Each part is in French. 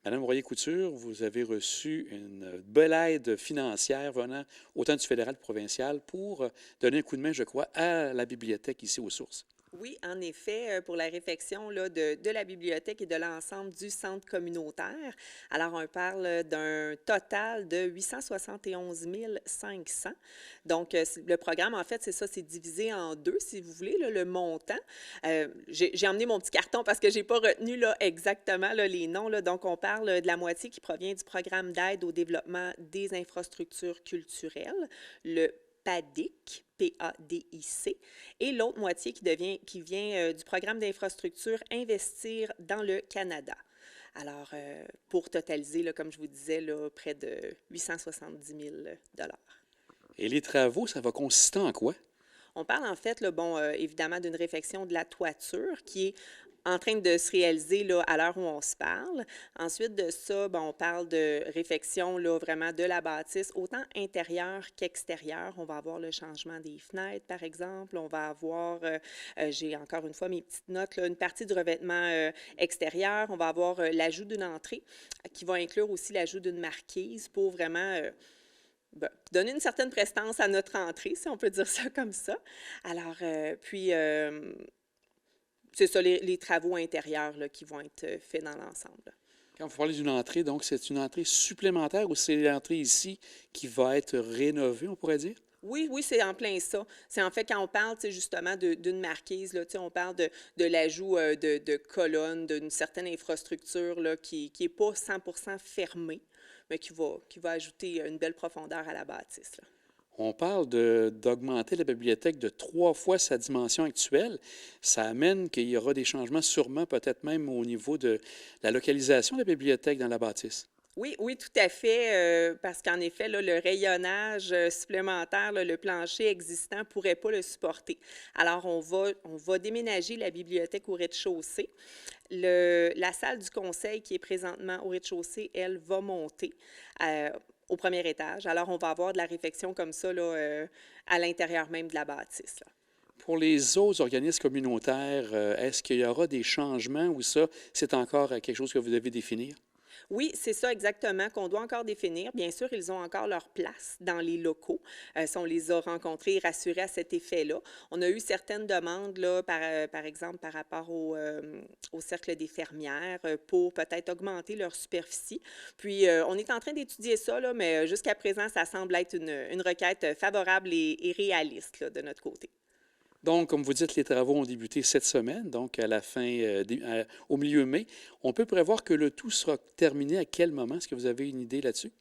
Madame Royer-Couture, vous avez reçu une belle aide financière venant autant du fédéral que du provincial pour donner un coup de main, je crois, à la bibliothèque ici aux Sources. Oui, en effet, pour la réfection là, de la bibliothèque et de l'ensemble du centre communautaire. Alors, on parle d'un total de 871 500. Donc, le programme, en fait, c'est ça, c'est divisé en deux, si vous voulez, là, le montant. J'ai emmené mon petit carton parce que j'ai pas retenu là, exactement là, les noms. Là. Donc, on parle de la moitié qui provient du programme d'aide au développement des infrastructures culturelles, le PADIC, PADIC, et l'autre moitié qui vient du programme d'infrastructure Investir dans le Canada. Alors, pour totaliser, là, comme je vous disais, là, près de 870 000 Et les travaux, ça va consister en quoi? On parle en fait, là, bon, évidemment, d'une réfection de la toiture qui est en train de se réaliser là, à l'heure où on se parle. Ensuite de ça, bon, on parle de réfection là, vraiment de la bâtisse, autant intérieure qu'extérieure. On va avoir le changement des fenêtres, par exemple. On va avoir, j'ai encore une fois mes petites notes, là, une partie du revêtement extérieur. On va avoir l'ajout d'une entrée qui va inclure aussi l'ajout d'une marquise pour vraiment donner une certaine prestance à notre entrée, si on peut dire ça comme ça. Alors, c'est ça, les travaux intérieurs là, qui vont être faits dans l'ensemble. Quand vous parlez d'une entrée, donc c'est une entrée supplémentaire ou c'est l'entrée ici qui va être rénovée, on pourrait dire? Oui, oui, c'est en plein ça. C'est en fait quand on parle justement d'une marquise, là, on parle de l'ajout de colonnes, d'une certaine infrastructure là, qui n'est pas 100% fermée, mais qui va ajouter une belle profondeur à la bâtisse. Là. On parle d'augmenter la bibliothèque de 3 fois sa dimension actuelle. Ça amène qu'il y aura des changements, sûrement, peut-être même au niveau de la localisation de la bibliothèque dans la bâtisse. Oui, oui, tout à fait, parce qu'en effet, là, le rayonnage supplémentaire, là, le plancher existant ne pourrait pas le supporter. Alors, on va déménager la bibliothèque au rez-de-chaussée. La salle du conseil qui est présentement au rez-de-chaussée, elle, va monter euh, au premier étage. Alors, on va avoir de la réfection comme ça là, à l'intérieur même de la bâtisse. Là. Pour les autres organismes communautaires, est-ce qu'il y aura des changements ou ça, c'est encore quelque chose que vous devez définir? Oui, c'est ça exactement qu'on doit encore définir. Bien sûr, ils ont encore leur place dans les locaux. Si on les a rencontrés et rassurés à cet effet-là. On a eu certaines demandes, là, par exemple, par rapport au cercle des fermières pour peut-être augmenter leur superficie. Puis, on est en train d'étudier ça, là, mais jusqu'à présent, ça semble être une requête favorable et réaliste là, de notre côté. Donc, comme vous dites, les travaux ont débuté cette semaine, donc à la fin, au milieu mai. On peut prévoir que le tout sera terminé à quel moment? Est-ce que vous avez une idée là-dessus?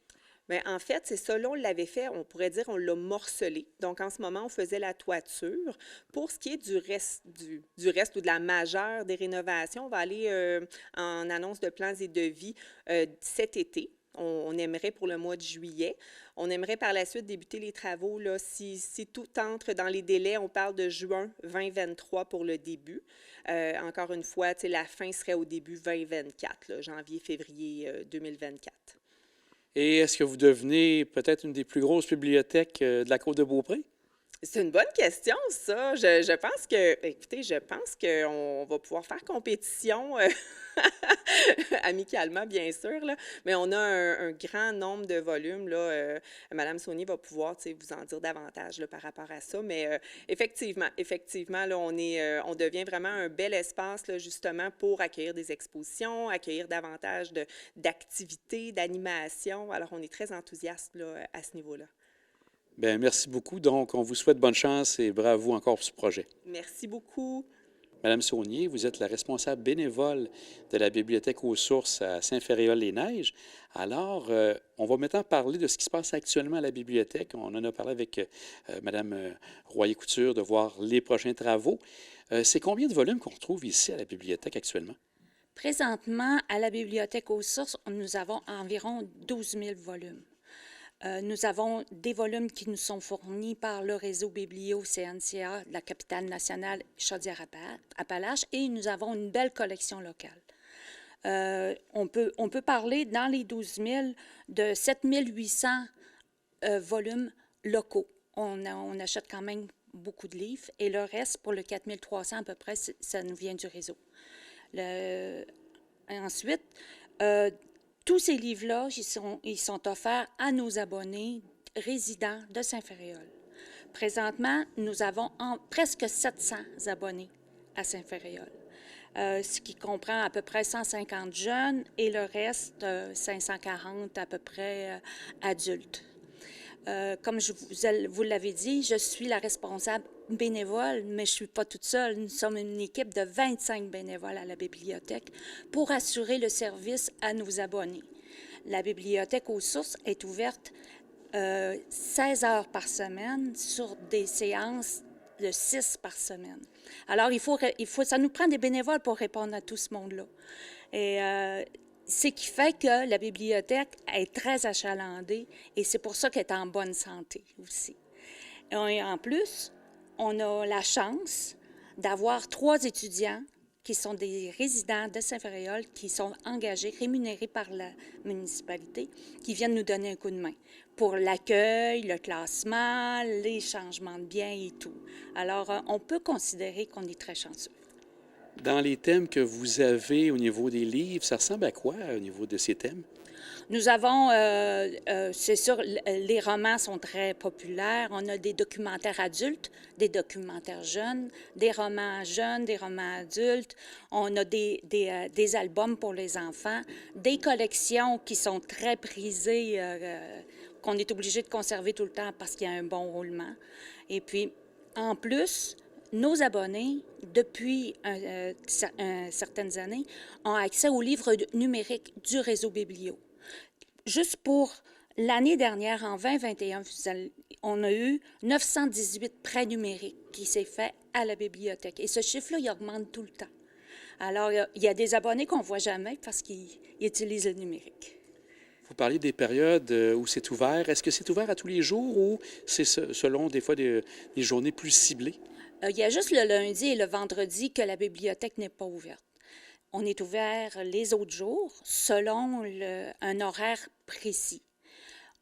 Bien, en fait, c'est ça. Là, on l'avait fait, on pourrait dire, on l'a morcelé. Donc, en ce moment, on faisait la toiture. Pour ce qui est du reste ou de la majeure des rénovations, on va aller en annonce de plans et devis cet été. On aimerait pour le mois de juillet. On aimerait par la suite débuter les travaux. Là, si tout entre dans les délais, on parle de juin 2023 pour le début. Encore une fois, la fin serait au début 2024, là, janvier-février 2024. Et est-ce que vous devenez peut-être une des plus grosses bibliothèques de la Côte-de-Beaupré? C'est une bonne question, ça. Je pense que, écoutez, je pense qu'on va pouvoir faire compétition amicalement, bien sûr, là, mais on a un grand nombre de volumes. Là, Madame Saunier va pouvoir vous en dire davantage là, par rapport à ça. Mais effectivement là, on devient vraiment un bel espace là, justement pour accueillir des expositions, accueillir davantage d'activités, d'animations. Alors, on est très enthousiaste là, à ce niveau-là. Bien, merci beaucoup. Donc, on vous souhaite bonne chance et bravo encore pour ce projet. Merci beaucoup. Madame Saunier, vous êtes la responsable bénévole de la Bibliothèque aux sources à Saint-Féréol-les-Neiges. Alors, on va maintenant parler de ce qui se passe actuellement à la bibliothèque. On en a parlé avec Madame Royer-Couture de voir les prochains travaux. C'est combien de volumes qu'on retrouve ici à la bibliothèque actuellement? Présentement, à la Bibliothèque aux sources, nous avons environ 12 000 volumes. Nous avons des volumes qui nous sont fournis par le réseau Biblio-CNCA de la capitale nationale Chaudière-Appalaches et nous avons une belle collection locale. On peut parler dans les 12 000 de 7 800 volumes locaux. On achète quand même beaucoup de livres et le reste, pour le 4 300 à peu près, ça nous vient du réseau. Ensuite, Tous ces livres-là, ils sont offerts à nos abonnés résidents de Saint-Ferréol. Présentement, nous avons presque 700 abonnés à Saint-Ferréol, ce qui comprend à peu près 150 jeunes et le reste, 540 à peu près adultes. Comme vous l'avez dit, je suis la responsable bénévole, mais je ne suis pas toute seule. Nous sommes une équipe de 25 bénévoles à la bibliothèque pour assurer le service à nos abonnés. La bibliothèque aux sources est ouverte 16 heures par semaine sur des séances de 6 par semaine. Alors, ça nous prend des bénévoles pour répondre à tout ce monde-là. Et ce qui fait que la bibliothèque est très achalandée et c'est pour ça qu'elle est en bonne santé aussi. Et en plus, on a la chance d'avoir 3 étudiants qui sont des résidents de Saint-Ferréol, qui sont engagés, rémunérés par la municipalité, qui viennent nous donner un coup de main pour l'accueil, le classement, les changements de biens et tout. Alors, on peut considérer qu'on est très chanceux. Dans les thèmes que vous avez au niveau des livres, ça ressemble à quoi au niveau de ces thèmes? Nous avons, c'est sûr, les romans sont très populaires. On a des documentaires adultes, des documentaires jeunes, des romans jeunes, des romans adultes. On a des albums pour les enfants, des collections qui sont très prisées, qu'on est obligé de conserver tout le temps parce qu'il y a un bon roulement. Et puis, en plus, nos abonnés, depuis certaines années, ont accès aux livres numériques du réseau Biblio. Juste pour l'année dernière, en 2021, on a eu 918 prêts numériques qui s'est fait à la bibliothèque. Et ce chiffre-là, il augmente tout le temps. Alors, il y a des abonnés qu'on ne voit jamais parce qu'ils utilisent le numérique. Vous parlez des périodes où c'est ouvert. Est-ce que c'est ouvert à tous les jours ou c'est selon des fois des journées plus ciblées? Il y a juste le lundi et le vendredi que la bibliothèque n'est pas ouverte. On est ouvert les autres jours selon un horaire précis.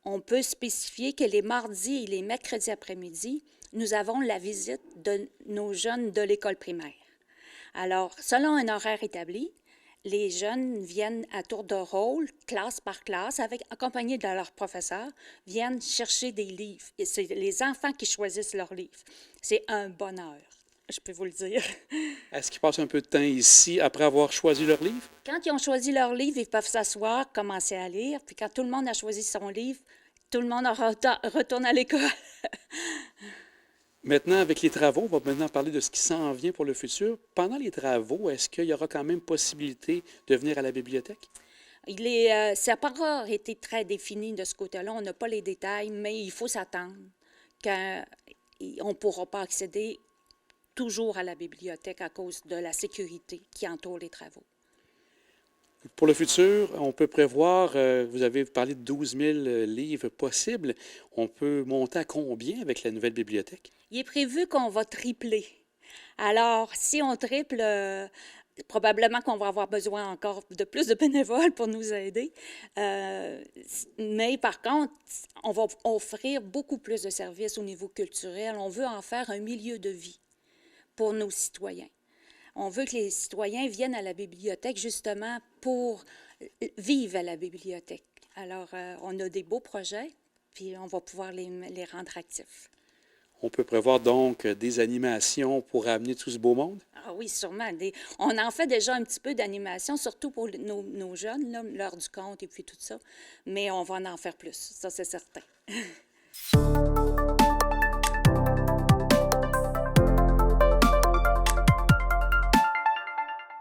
On peut spécifier que les mardis et les mercredis après-midi, nous avons la visite de nos jeunes de l'école primaire. Alors, selon un horaire établi, les jeunes viennent à tour de rôle, classe par classe, accompagnés de leurs professeurs, viennent chercher des livres. Et c'est les enfants qui choisissent leurs livres. C'est un bonheur, je peux vous le dire. Est-ce qu'ils passent un peu de temps ici après avoir choisi leur livre? Quand ils ont choisi leur livre, ils peuvent s'asseoir, commencer à lire. Puis quand tout le monde a choisi son livre, tout le monde retourne à l'école. Maintenant, avec les travaux, on va maintenant parler de ce qui s'en vient pour le futur. Pendant les travaux, est-ce qu'il y aura quand même possibilité de venir à la bibliothèque? Ça n'a pas encore été très défini de ce côté-là. On n'a pas les détails, mais il faut s'attendre qu'on ne pourra pas accéder toujours à la bibliothèque à cause de la sécurité qui entoure les travaux. Pour le futur, on peut prévoir, vous avez parlé de 12 000 livres possibles. On peut monter à combien avec la nouvelle bibliothèque? Il est prévu qu'on va tripler. Alors, si on triple, probablement qu'on va avoir besoin encore de plus de bénévoles pour nous aider. Mais par contre, on va offrir beaucoup plus de services au niveau culturel. On veut en faire un milieu de vie pour nos citoyens. On veut que les citoyens viennent à la bibliothèque justement pour vivre à la bibliothèque. Alors, on a des beaux projets, puis on va pouvoir les rendre actifs. On peut prévoir donc des animations pour amener tout ce beau monde? Ah oui, sûrement. On en fait déjà un petit peu d'animation, surtout pour nos jeunes, là, l'heure du conte et puis tout ça. Mais on va en faire plus, ça c'est certain.